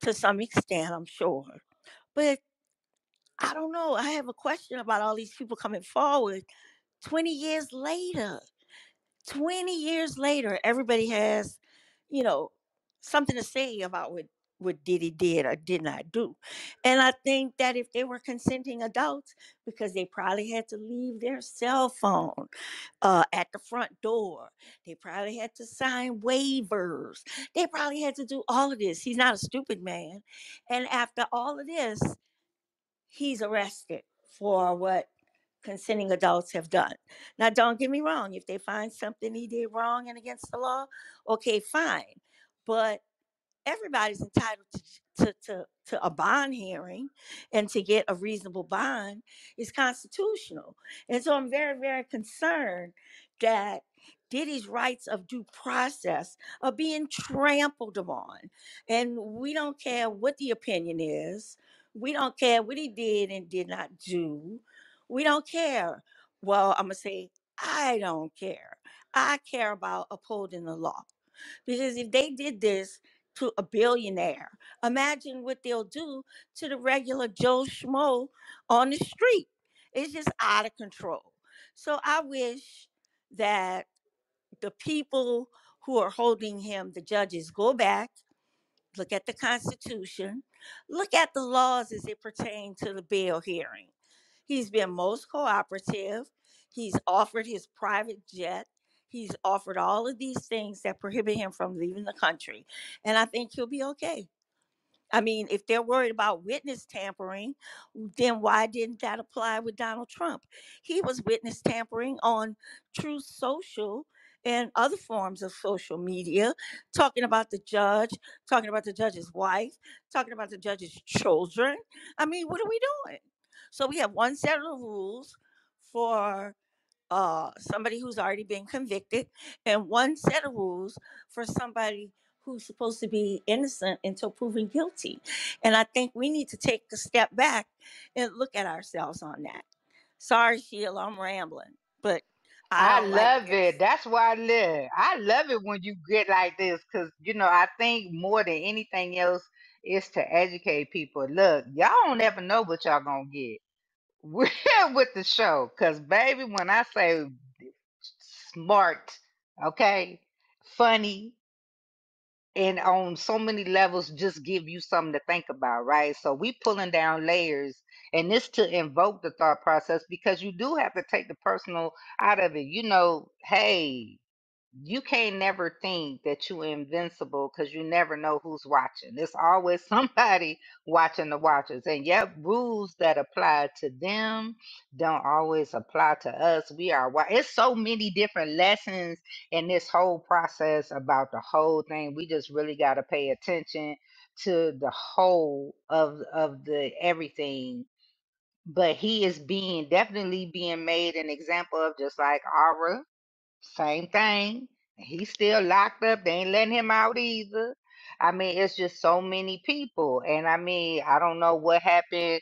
to some extent, I'm sure. But I don't know. I have a question about all these people coming forward 20 years later. 20 years later, everybody has, you know, something to say about what Diddy did or did not do. And I think that if they were consenting adults, because they probably had to leave their cell phone at the front door, they probably had to sign waivers, they probably had to do all of this. He's not a stupid man. And after all of this, he's arrested for what consenting adults have done. Now, don't get me wrong. If they find something he did wrong and against the law, okay, fine. But everybody's entitled to a bond hearing, and to get a reasonable bond is constitutional. And so I'm very, very concerned that Diddy's rights of due process are being trampled upon. And we don't care what the opinion is. We don't care what he did and did not do. We don't care. Well, I'm going to say, I don't care. I care about upholding the law. Because if they did this to a billionaire, imagine what they'll do to the regular Joe Schmo on the street. It's just out of control. So I wish that the people who are holding him, the judges, go back, look at the Constitution, look at the laws as it pertain to the bail hearing. He's been most cooperative. He's offered his private jet. He's offered all of these things that prohibit him from leaving the country. And I think he'll be okay. I mean, if they're worried about witness tampering, then why didn't that apply with Donald Trump? He was witness tampering on Truth Social and other forms of social media, talking about the judge, talking about the judge's wife, talking about the judge's children. I mean, what are we doing? So we have one set of rules for somebody who's already been convicted, and one set of rules for somebody who's supposed to be innocent until proven guilty. And I think we need to take a step back and look at ourselves on that. Sorry, Sheila, I'm rambling, but I I don't like love it. this. That's why I live. I love it when you get like this because, I think more than anything else is to educate people. Look, y'all don't ever know what y'all gonna get with the show. Because, baby, when I say smart, okay, funny, and on so many levels just give you something to think about, right? So we pulling down layers, and this to invoke the thought process because you do have to take the personal out of it. Hey, you can't never think that you're invincible because you never know who's watching. There's always somebody watching the watchers. And yet, rules that apply to them don't always apply to us. It's so many different lessons in this whole process about the whole thing. We just really got to pay attention to the whole of the everything. But he is definitely being made an example of, just like Aura. Same thing. He's still locked up. They ain't letting him out either. I mean, it's just so many people. And I mean, I don't know what happened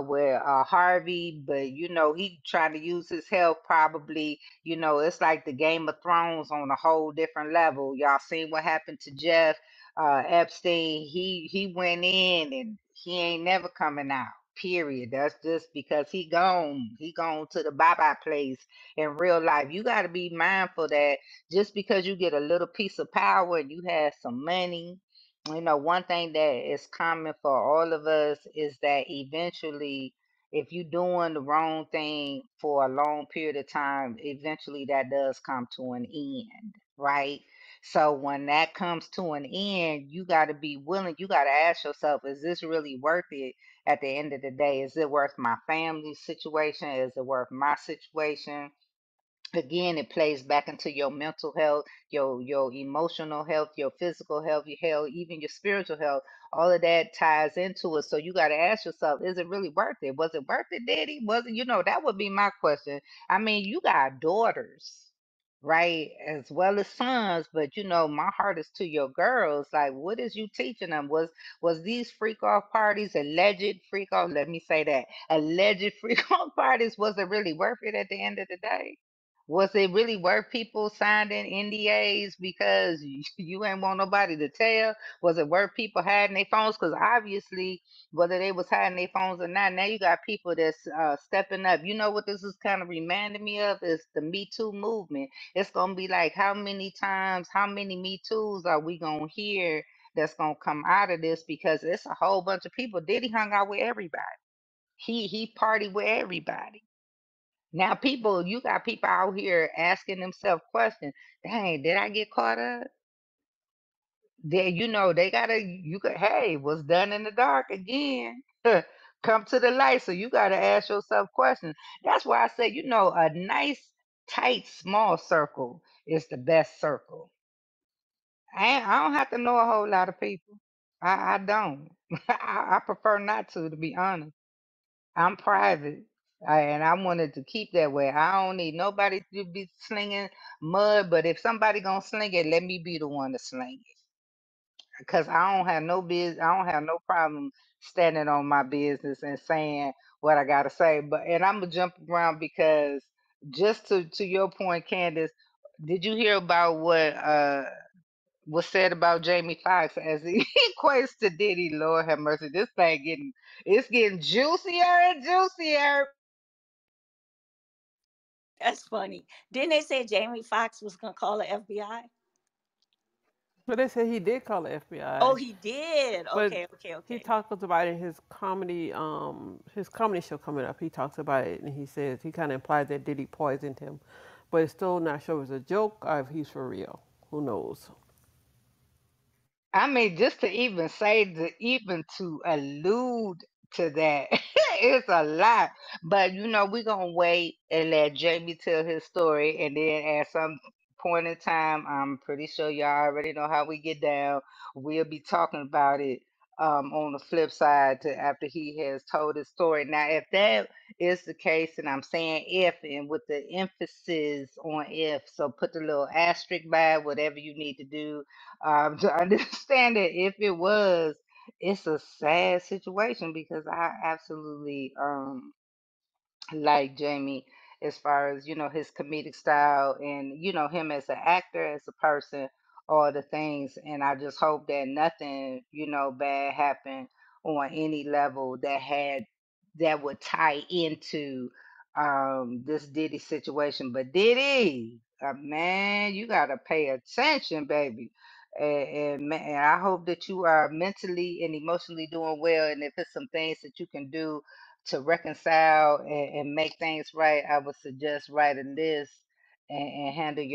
with Harvey, but he trying to use his health probably. It's like the Game of Thrones on a whole different level. Y'all seen what happened to Jeff Epstein? He went in and he ain't never coming out. Period. That's just because he gone. He gone to the bye-bye place in real life. You got to be mindful that just because you get a little piece of power and you have some money, one thing that is common for all of us is that eventually, if you're doing the wrong thing for a long period of time, eventually that does come to an end, right? So when that comes to an end, you got to be willing, you got to ask yourself, is this really worth it at the end of the day? Is it worth my family situation? Is it worth my situation? Again, it plays back into your mental health, your emotional health, your physical health, your health, even your spiritual health. All of that ties into it. So you got to ask yourself, is it really worth it? Was it worth it, Daddy? Was it? That would be my question. I mean, you got daughters. right? As well as sons, but my heart is to your girls. Like, what is you teaching them? Was these freak off parties, alleged freak off, let me say that, alleged freak off parties, was it really worth it at the end of the day? Was it really worth people signing NDAs because you ain't want nobody to tell? Was it worth people hiding their phones? Because obviously, whether they was hiding their phones or not, now you got people that's stepping up. You know what this is kind of reminding me of is the Me Too movement. It's gonna be like, how many times, how many Me Too's are we gonna hear that's gonna come out of this? Because it's a whole bunch of people. Diddy hung out with everybody. He partied with everybody. Now you got people out here asking themselves questions. Dang, did I get caught up? They gotta, hey, what's done in the dark again? Come to the light. So you gotta ask yourself questions. That's why I say, a nice, tight, small circle is the best circle. I don't have to know a whole lot of people. I don't. I prefer not to be honest. I'm private. And I wanted to keep that way. I don't need nobody to be slinging mud, but if somebody gonna sling it, let me be the one to sling it. Cause I don't have no I don't have no problem standing on my business and saying what I gotta say. But and I'm gonna jump around because just to your point, Candace, did you hear about what was said about Jamie Foxx as he equates to Diddy? Lord have mercy, this thing it's getting juicier and juicier. That's funny. Didn't they say Jamie Foxx was gonna call the FBI? But they said he did call the Oh, FBI, he did. but Okay, okay, he okay. talks about it in his comedy show coming up. He talks about it and he says he kind of implied that Diddy poisoned him, but it's still not sure if it's a joke or if he's for real. Who knows? I mean, just to even say, even to allude to that, it's a lot. But we're gonna wait and let Jamie tell his story, and then at some point in time, I'm pretty sure y'all already know how we get down. We'll be talking about it on the flip side to after he has told his story. Now, if that is the case, and I'm saying if, and with the emphasis on if, so put the little asterisk by it, whatever you need to do to understand it. If it was, it's a sad situation because I absolutely like Jamie as far as his comedic style and him as an actor, as a person, all the things. And I just hope that nothing bad happened on any level that would tie into this Diddy situation. But Diddy, man, you gotta pay attention, baby. And I hope that you are mentally and emotionally doing well. And if it's some things that you can do to reconcile and make things right, I would suggest writing this and handle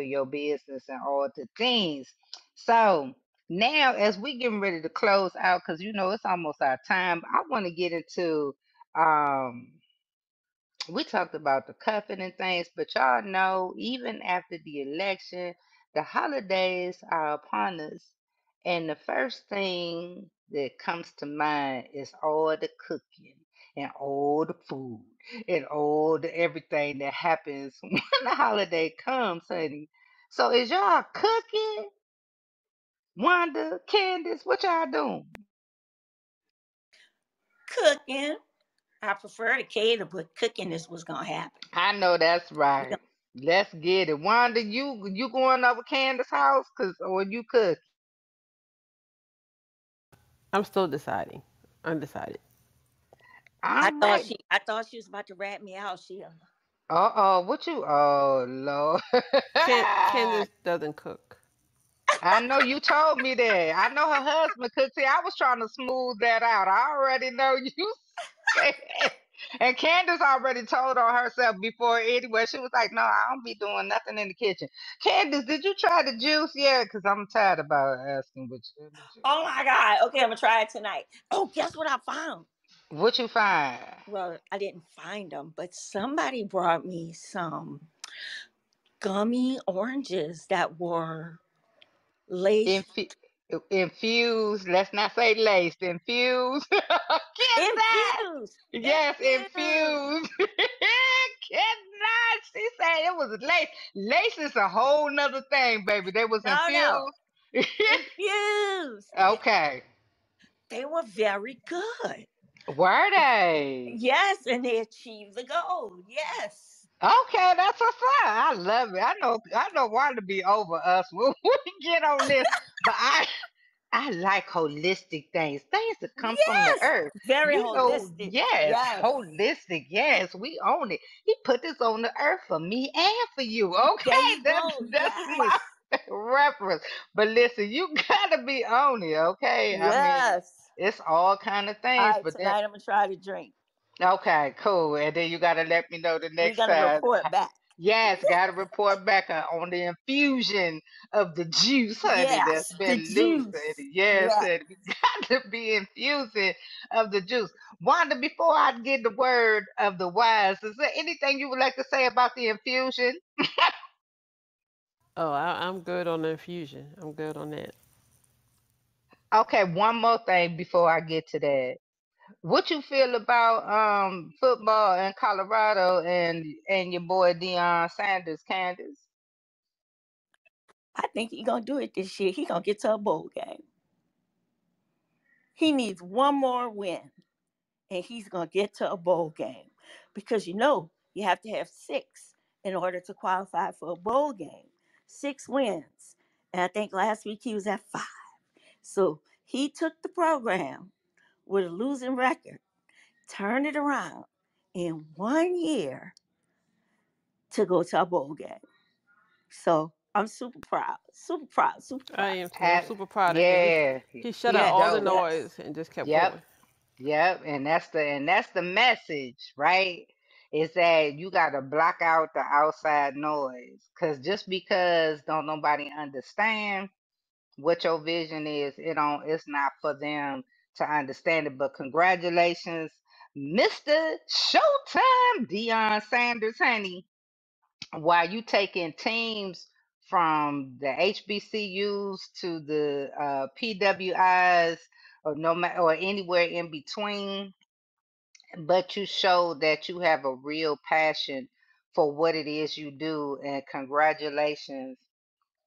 your business and all the things. So now, as we getting ready to close out, because it's almost our time, I want to get into um we talked about the cuffing and things, but y'all know, even after the election, the holidays are upon us. And the first thing that comes to mind is all the cooking and all the food and all the everything that happens when the holiday comes, honey. So is y'all cooking? Wanda, Candace, what y'all doing? Cooking. I prefer to cater, but cooking is what's gonna happen. I know that's We right. gonna- Let's get it. Wanda, you going over Candace's house? Or you cook? I'm still deciding. Undecided. I might. I thought she was about to rat me out, Sheila. Uh-oh, what you? Oh, Lord. Candace doesn't cook. I know you told me that. I know her husband could. See, I was trying to smooth that out. I already know you said. And Candace already told on herself before anyway. She was like, no, I don't be doing nothing in the kitchen. Candace, did you try the juice yet? Because I'm tired about asking Oh my God. Okay, I'm gonna try it tonight. Oh, guess what I found? what you find. Well, I didn't find them, but somebody brought me some gummy oranges that were laced. Infu- infused, let's not say laced, infused. Infused. Yes, Infused. infused. Cannot. She said it was lace. Lace is a whole nother thing, baby. They was No, no. infused. Infused. Okay. They were very good. Were they? Yes, and they achieved the goal. Yes. Okay, that's what's up. I love it. I know why to be over us when we get on this. But I like holistic things, things that come from the Yes. earth. Very You know, holistic. yes, Yes. holistic. Yes, we own it. He put this on the earth for me and for you. There Okay, you that's go. that's Yes. my reference. But listen, you gotta be on it. Okay, I mean, Yes. it's all kind of All things, right, but then tonight I'm gonna try to drink. okay, cool. And then you gotta let me know the We're next gonna time. report back. Yes, got to report back on the infusion of the juice, honey, that's Yes, the been loose. juice. Honey. Yes, Yeah. honey, we got to be infusing of the juice. Wanda, before I get the word of the wise, is there anything you would like to say about the infusion? Oh, I'm good on the infusion. I'm good on that. Okay, one more thing before I get to that. What you feel about football in Colorado and your boy Deion Sanders, Candace? I think he's gonna do it this year. He gonna get to a bowl game. He needs one more win, and he's gonna get to a bowl game because you have to have six in order to qualify for a bowl game. 6 wins, and I think last week he was at 5. So he took the program with a losing record, turned it around in 1 year to go to a bowl game. So I'm super proud, super proud, super I proud. am too. I'm Had super proud of him. yeah, He shut out he's all Yes, the dope. yes, noise and just kept Yep. going. Yep, and that's the message, right? Is that you got to block out the outside noise, cause just because don't nobody understand what your vision is, it's not for them to understand it. But congratulations, Mr. Showtime, Deion Sanders, honey. While you taking teams from the HBCUs to the PWIs or no matter or anywhere in between, but you show that you have a real passion for what it is you do, and congratulations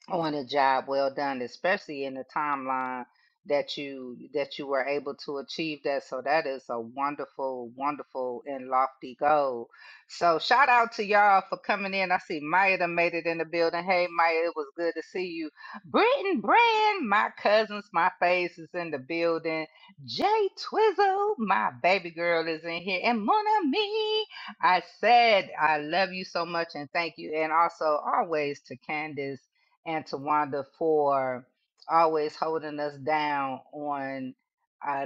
on a job well done, especially in the timeline that you were able to achieve that. So that is a wonderful, wonderful and lofty goal. So shout out to y'all for coming in. I see Maya done made it in the building. Hey Maya, it was good to see you. Britton Brand, my cousins, my face is in the building. Jay Twizzle, my baby girl is in here. And Mon Ami, I said I love you so much and thank you. And also always to Candace and to Wanda for always holding us down on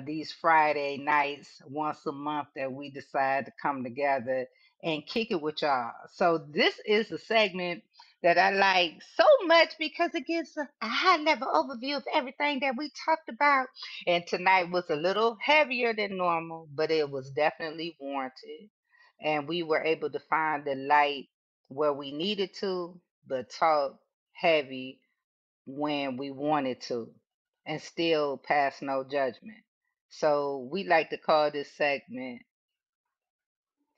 these Friday nights once a month that we decide to come together and kick it with y'all. So this is a segment that I like so much because it gives a high level overview of everything that we talked about. And tonight was a little heavier than normal, but it was definitely warranted. And we were able to find the light where we needed to, but talk heavy when we wanted to and still pass no judgment. So we like to call this segment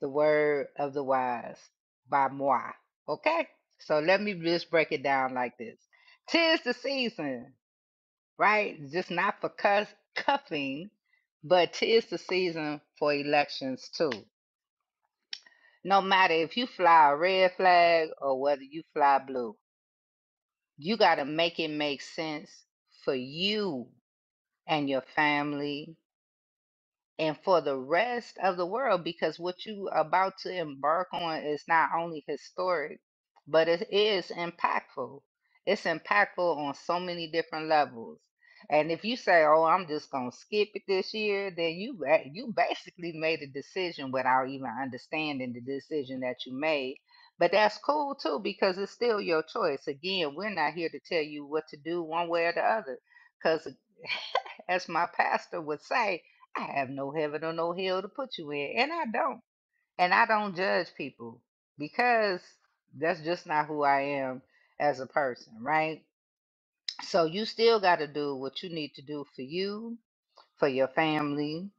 the word of the wise by moi. Okay? So let me just break it down like this. 'Tis the season, right? Just not for cuffing, but 'tis the season for elections too. No matter if you fly a red flag or whether you fly blue, you got to make it make sense for you and your family and for the rest of the world, because what you are about to embark on is not only historic, but it is impactful. It's impactful on so many different levels. And if you say, "Oh, I'm just gonna skip it this year," then you basically made a decision without even understanding the decision that you made. But that's cool too because it's still your choice. Again, we're not here to tell you what to do one way or the other, because as my pastor would say, I have no heaven or no hell to put you in. And I don't. And I don't judge people because that's just not who I am as a person, right? So you still got to do what you need to do for you, for your family,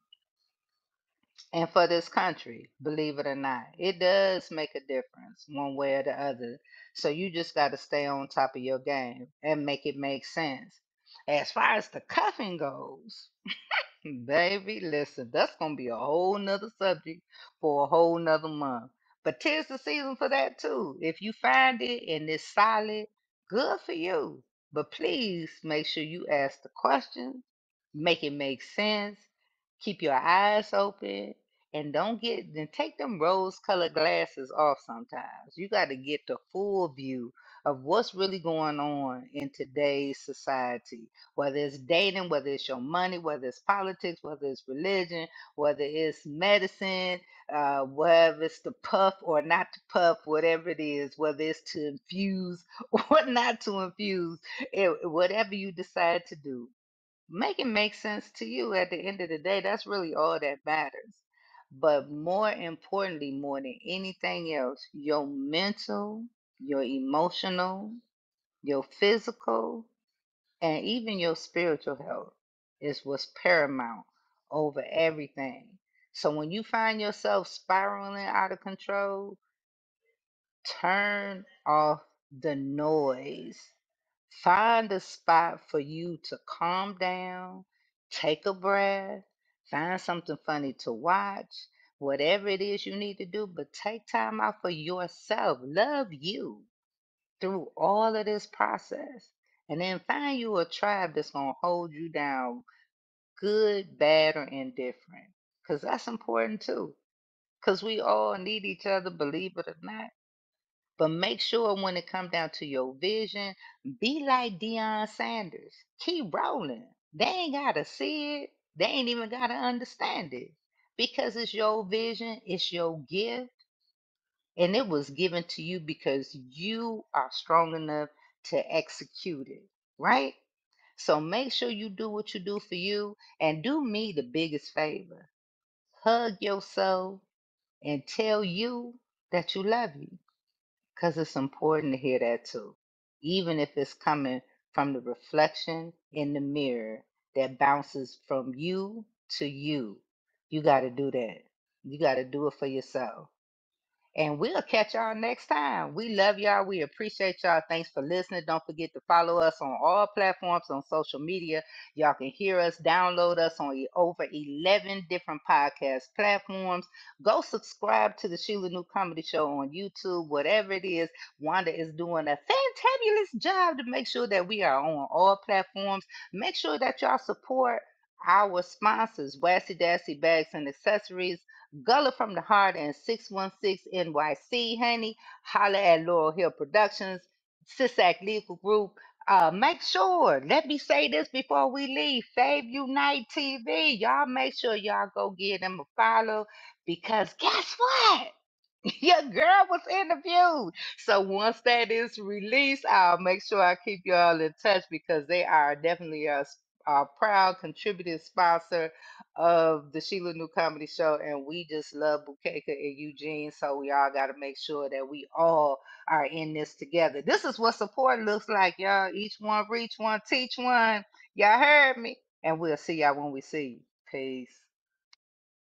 And for this country, believe it or not, it does make a difference one way or the other. So you just got to stay on top of your game and make it make sense. As far as the cuffing goes, baby, listen, that's gonna be a whole nother subject for a whole nother month. But 'tis the season for that too. If you find it and it's solid, good for you. But please make sure you ask the questions, make it make sense, keep your eyes open, and don't get then take them rose colored glasses off sometimes. You got to get the full view of what's really going on in today's society, whether it's dating, whether it's your money, whether it's politics, whether it's religion, whether it's medicine, whether it's to puff or not to puff, whatever it is, whether it's to infuse or not to infuse, whatever you decide to do, make it make sense to you at the end of the day. That's really all that matters. But more importantly, more than anything else, your mental, your emotional, your physical, and even your spiritual health is what's paramount over everything. So when you find yourself spiraling out of control, turn off the noise. Find a spot for you to calm down, take a breath, find something funny to watch, whatever it is you need to do, but take time out for yourself. Love you through all of this process. And then find you a tribe that's going to hold you down, good, bad, or indifferent. Because that's important too. Because we all need each other, believe it or not. But make sure when it comes down to your vision, be like Deion Sanders. Keep rolling. They ain't got to see it, they ain't even got to understand it. Because it's your vision, it's your gift, and it was given to you because you are strong enough to execute it, right? So make sure you do what you do for you and do me the biggest favor. Hug yourself and tell you that you love you because it's important to hear that too. Even if it's coming from the reflection in the mirror that bounces from you to you, you got to do that. You got to do it for yourself. And we'll catch y'all next time. We love y'all. We appreciate y'all. Thanks for listening. Don't forget to follow us on all platforms on social media. Y'all can hear us, download us on over 11 different podcast platforms. Go subscribe to the Sheila New Comedy Show on YouTube, whatever it is. Wanda is doing a fantabulous job to make sure that we are on all platforms. Make sure that y'all support our sponsors, Wassy Dassy Bags and Accessories, Gullah from the Heart, and 616 NYC, honey. Holla at Laurel Hill Productions, Sisak Legal Group. Make sure, let me say this before we leave, Fave Unite TV. Y'all make sure y'all go give them a follow because guess what? Your girl was interviewed. So once that is released, I'll make sure I keep y'all in touch because they are definitely a proud contributing sponsor of the Sheila New Comedy Show. And we just love Bukeka and Eugene. So we all got to make sure that we all are in this together. This is what support looks like, y'all. Each one reach one, teach one. Y'all heard me. And we'll see y'all when we see you. Peace.